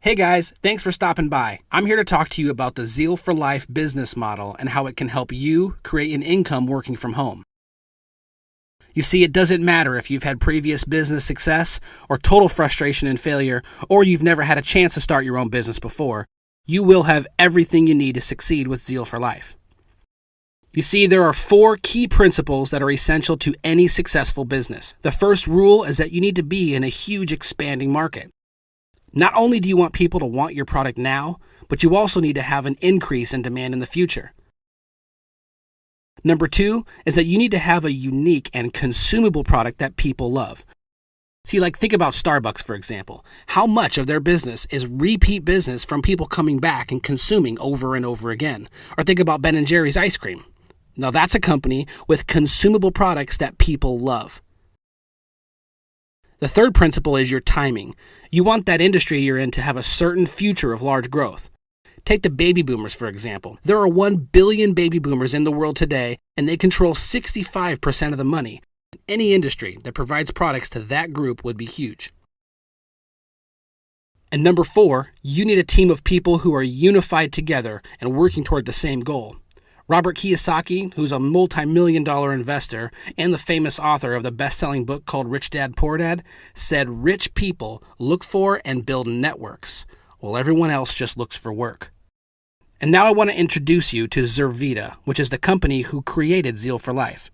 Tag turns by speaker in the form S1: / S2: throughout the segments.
S1: Hey guys, thanks for stopping by. I'm here to talk to you about the Zeal for Life business model and how it can help you create an income working from home. You see, it doesn't matter if you've had previous business success or total frustration and failure, or you've never had a chance to start your own business before. You will have everything you need to succeed with Zeal for Life. You see, there are 4 key principles that are essential to any successful business. The first rule is that you need to be in a huge expanding market. Not only do you want people to want your product now, but you also need to have an increase in demand in the future. Number 2 is that you need to have a unique and consumable product that people love. See, think about Starbucks, for example. How much of their business is repeat business from people coming back and consuming over and over again? Or think about Ben & Jerry's ice cream. Now that's a company with consumable products that people love. The third principle is your timing. You want that industry you're in to have a certain future of large growth. Take the baby boomers, for example. There are 1 billion baby boomers in the world today, and they control 65% of the money. Any industry that provides products to that group would be huge. And number 4, you need a team of people who are unified together and working toward the same goal. Robert Kiyosaki, who's a multi-million-dollar investor and the famous author of the best-selling book called Rich Dad, Poor Dad, said rich people look for and build networks, while everyone else just looks for work. And now I want to introduce you to Zurvita, which is the company who created Zeal for Life.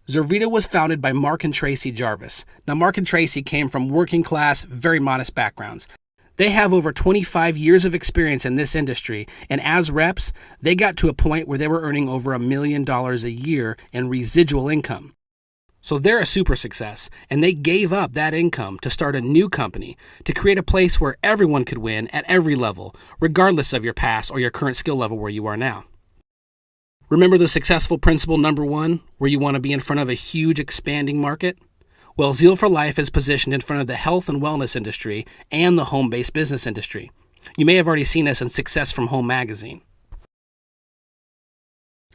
S1: Zurvita was founded by Mark and Tracy Jarvis. Now, Mark and Tracy came from working-class, very modest backgrounds. They have over 25 years of experience in this industry, and as reps, they got to a point where they were earning over $1 million a year in residual income. So they're a super success, and they gave up that income to start a new company to create a place where everyone could win at every level, regardless of your past or your current skill level where you are now. Remember the successful principle number 1, where you want to be in front of a huge expanding market? Well, Zeal for Life is positioned in front of the health and wellness industry and the home-based business industry. You may have already seen us in Success from Home magazine.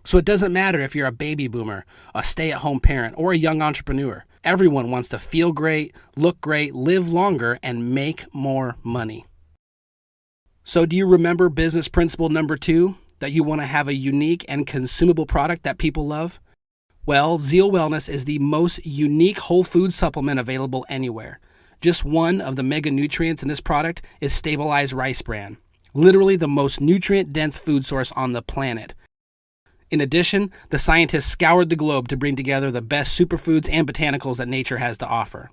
S1: So it doesn't matter if you're a baby boomer, a stay-at-home parent, or a young entrepreneur. Everyone wants to feel great, look great, live longer, and make more money. So do you remember business principle number 2, that you want to have a unique and consumable product that people love? Well, Zeal Wellness is the most unique whole food supplement available anywhere. Just one of the mega nutrients in this product is stabilized rice bran, literally the most nutrient-dense food source on the planet. In addition, the scientists scoured the globe to bring together the best superfoods and botanicals that nature has to offer.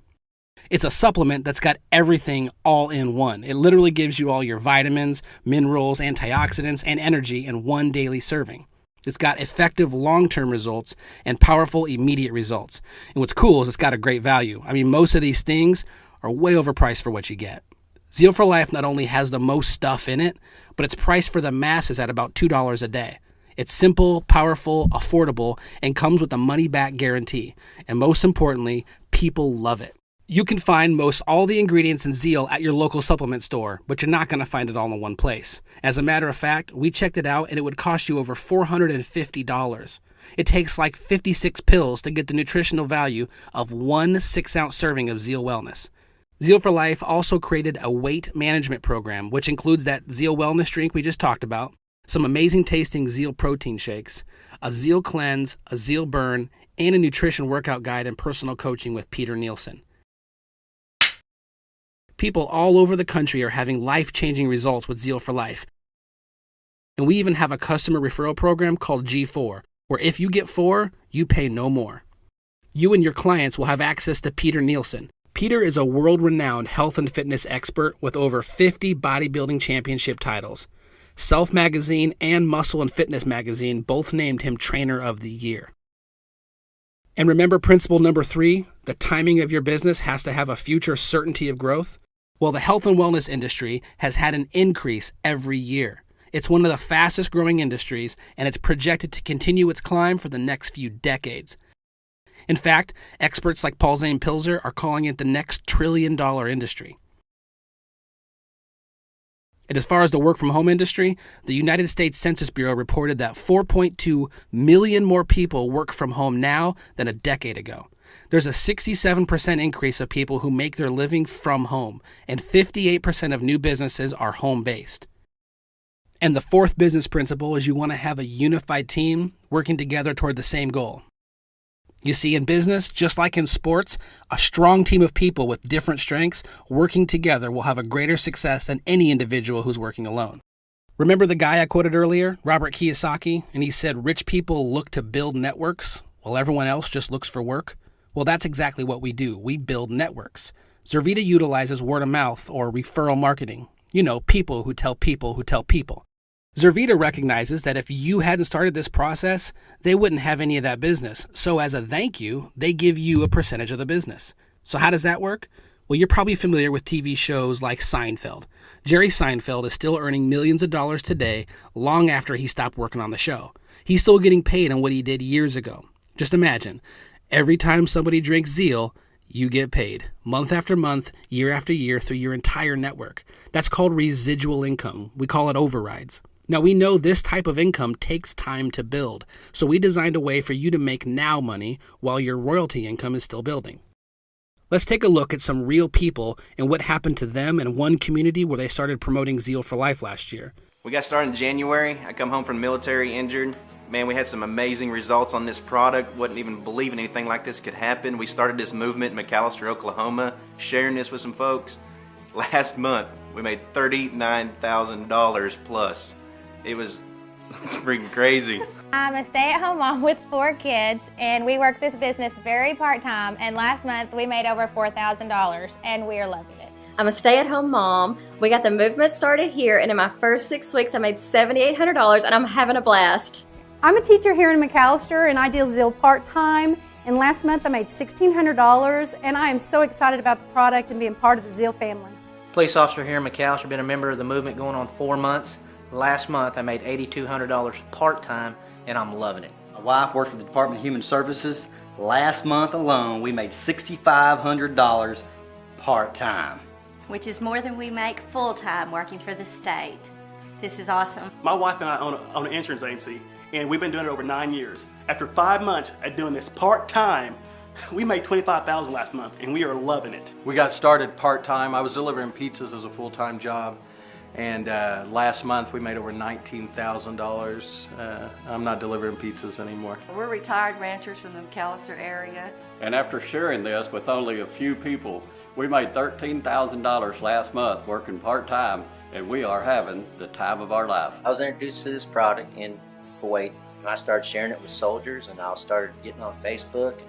S1: It's a supplement that's got everything all in one. It literally gives you all your vitamins, minerals, antioxidants, and energy in one daily serving. It's got effective long-term results and powerful immediate results. And what's cool is it's got a great value. I mean, most of these things are way overpriced for what you get. Zeal for Life not only has the most stuff in it, but it's priced for the masses at about $2 a day. It's simple, powerful, affordable, and comes with a money-back guarantee. And most importantly, people love it. You can find most all the ingredients in Zeal at your local supplement store, but you're not going to find it all in one place. As a matter of fact, we checked it out and it would cost you over $450. It takes 56 pills to get the nutritional value of 1 6-ounce serving of Zeal Wellness. Zeal for Life also created a weight management program, which includes that Zeal Wellness drink we just talked about, some amazing tasting Zeal protein shakes, a Zeal cleanse, a Zeal burn, and a nutrition workout guide and personal coaching with Peter Nielsen. People all over the country are having life-changing results with Zeal for Life. And we even have a customer referral program called G4, where if you get 4, you pay no more. You and your clients will have access to Peter Nielsen. Peter is a world-renowned health and fitness expert with over 50 bodybuilding championship titles. Self Magazine and Muscle and Fitness Magazine both named him Trainer of the Year. And remember principle number 3, the timing of your business has to have a future certainty of growth? Well, the health and wellness industry has had an increase every year. It's one of the fastest growing industries, and it's projected to continue its climb for the next few decades. In fact, experts like Paul Zane Pilzer are calling it the next trillion-dollar industry. And as far as the work-from-home industry, the United States Census Bureau reported that 4.2 million more people work from home now than a decade ago. There's a 67% increase of people who make their living from home, and 58% of new businesses are home-based. And the fourth business principle is you want to have a unified team working together toward the same goal. You see, in business, just like in sports, a strong team of people with different strengths working together will have a greater success than any individual who's working alone. Remember the guy I quoted earlier, Robert Kiyosaki, and he said rich people look to build networks while everyone else just looks for work? Well, that's exactly what we do. We build networks. Zurvita utilizes word of mouth or referral marketing. You know, people who tell people who tell people. Zurvita recognizes that if you hadn't started this process, they wouldn't have any of that business. So as a thank you, they give you a percentage of the business. So how does that work? Well, you're probably familiar with TV shows like Seinfeld. Jerry Seinfeld is still earning millions of dollars today, long after he stopped working on the show. He's still getting paid on what he did years ago. Just imagine, every time somebody drinks Zeal, you get paid, month after month, year after year, through your entire network. That's called residual income. We call it overrides. Now, we know this type of income takes time to build, so we designed a way for you to make now money while your royalty income is still building. Let's take a look at some real people and what happened to them in one community where they started promoting Zeal for Life last year.
S2: We got started in January. I come home from the military injured. Man, we had some amazing results on this product. Wasn't even believing anything like this could happen. We started this movement in McAlester, Oklahoma, sharing this with some folks. Last month, we made $39,000 plus. It's freaking crazy.
S3: I'm a stay-at-home mom with 4 kids, and we work this business very part-time, and last month we made over $4,000, and we are loving it.
S4: I'm a stay-at-home mom. We got the movement started here, and in my first 6 weeks I made $7,800, and I'm having a blast.
S5: I'm a teacher here in McAlester, and I deal Zeal part-time, and last month I made $1,600, and I am so excited about the product and being part of the Zeal family.
S6: Police officer here in McAlester, been a member of the movement going on 4 months. Last month I made $8,200 part-time, and I'm loving it.
S7: My wife works with the Department of Human Services. Last month alone we made $6,500 part-time.
S8: Which is more than we make full-time working for the state. This is awesome.
S9: My wife and I own an insurance agency, and we've been doing it over 9 years. After 5 months at doing this part-time, we made $25,000 last month, and we are loving it.
S10: We got started part-time. I was delivering pizzas as a full-time job, and last month we made over $19,000. I'm not delivering pizzas anymore.
S11: We're retired ranchers from the McAlester area.
S12: And after sharing this with only a few people, we made $13,000 last month working part-time, and we are having the time of our life.
S13: I was introduced to this product in Kuwait, and I started sharing it with soldiers, and I started getting on Facebook and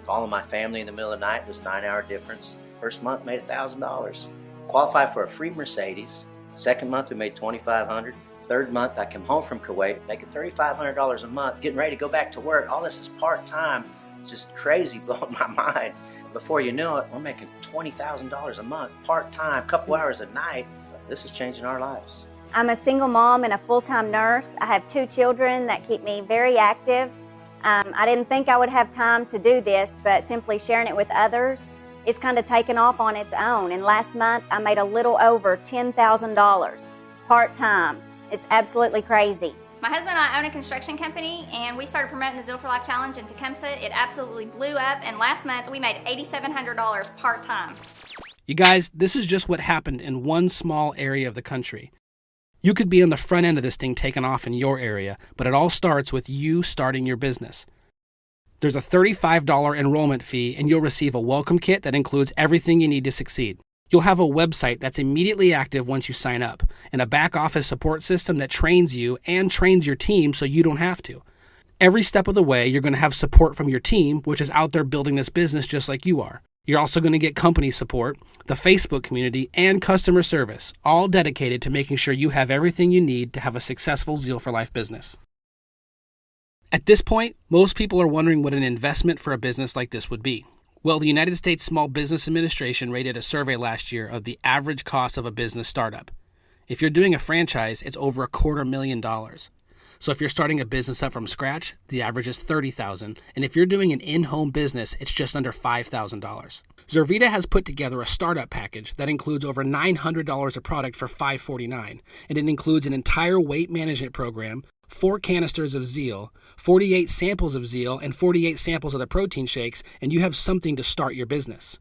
S13: calling my family in the middle of the night. It was a 9-hour difference. First month made $1,000. Qualified for a free Mercedes. Second month we made $2,500. Third month I came home from Kuwait making $3,500 a month, getting ready to go back to work. All this is part-time. It's just crazy, blowing my mind. Before you know it, we're making $20,000 a month, part-time, couple hours a night. This is changing our lives.
S14: I'm a single mom and a full-time nurse. I have 2 children that keep me very active. I didn't think I would have time to do this, but simply sharing it with others, it's kind of taken off on its own. And last month, I made a little over $10,000 part-time. It's absolutely crazy.
S15: My husband and I own a construction company, and we started promoting the Zeal for Life Challenge in Tecumseh. It absolutely blew up, and last month we made $8,700 part-time.
S1: You guys, this is just what happened in one small area of the country. You could be on the front end of this thing taking off in your area, but it all starts with you starting your business. There's a $35 enrollment fee, and you'll receive a welcome kit that includes everything you need to succeed. You'll have a website that's immediately active once you sign up, and a back office support system that trains you and trains your team so you don't have to. Every step of the way, you're going to have support from your team, which is out there building this business just like you are. You're also going to get company support, the Facebook community, and customer service, all dedicated to making sure you have everything you need to have a successful Zeal for Life business. At this point, most people are wondering what an investment for a business like this would be. Well, the United States Small Business Administration rated a survey last year of the average cost of a business startup. If you're doing a franchise, it's over $250,000. So if you're starting a business up from scratch, the average is $30,000, and if you're doing an in-home business, it's just under $5,000. Zurvita has put together a startup package that includes over $900 of product for $549, and it includes an entire weight management program, 4 canisters of Zeal, 48 samples of Zeal, and 48 samples of the protein shakes, and you have something to start your business.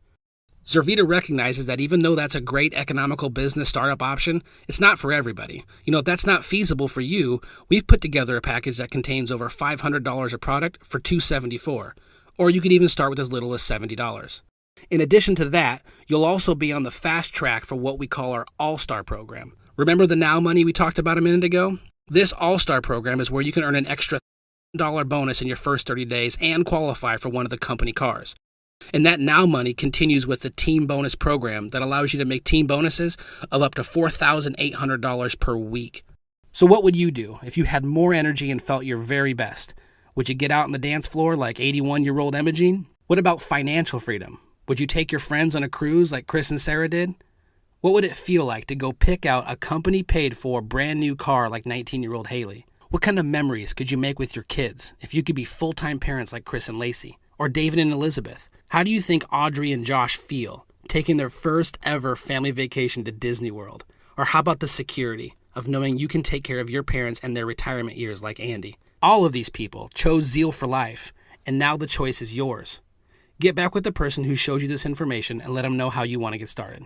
S1: Zurvita recognizes that even though that's a great economical business startup option, it's not for everybody. If that's not feasible for you, we've put together a package that contains over $500 of product for $274, or you could even start with as little as $70. In addition to that, you'll also be on the fast track for what we call our All-Star program. Remember the Now Money we talked about a minute ago? This All-Star program is where you can earn an extra $1 bonus in your first 30 days and qualify for one of the company cars. And that Now Money continues with the Team Bonus program that allows you to make team bonuses of up to $4,800 per week. So what would you do if you had more energy and felt your very best? Would you get out on the dance floor like 81-year-old Imogene? What about financial freedom? Would you take your friends on a cruise like Chris and Sarah did? What would it feel like to go pick out a company-paid-for brand new car like 19-year-old Haley? What kind of memories could you make with your kids if you could be full-time parents like Chris and Lacey? Or David and Elizabeth? How do you think Audrey and Josh feel taking their first ever family vacation to Disney World? Or how about the security of knowing you can take care of your parents and their retirement years like Andy? All of these people chose Zeal for life, and now the choice is yours. Get back with the person who showed you this information and let them know how you want to get started.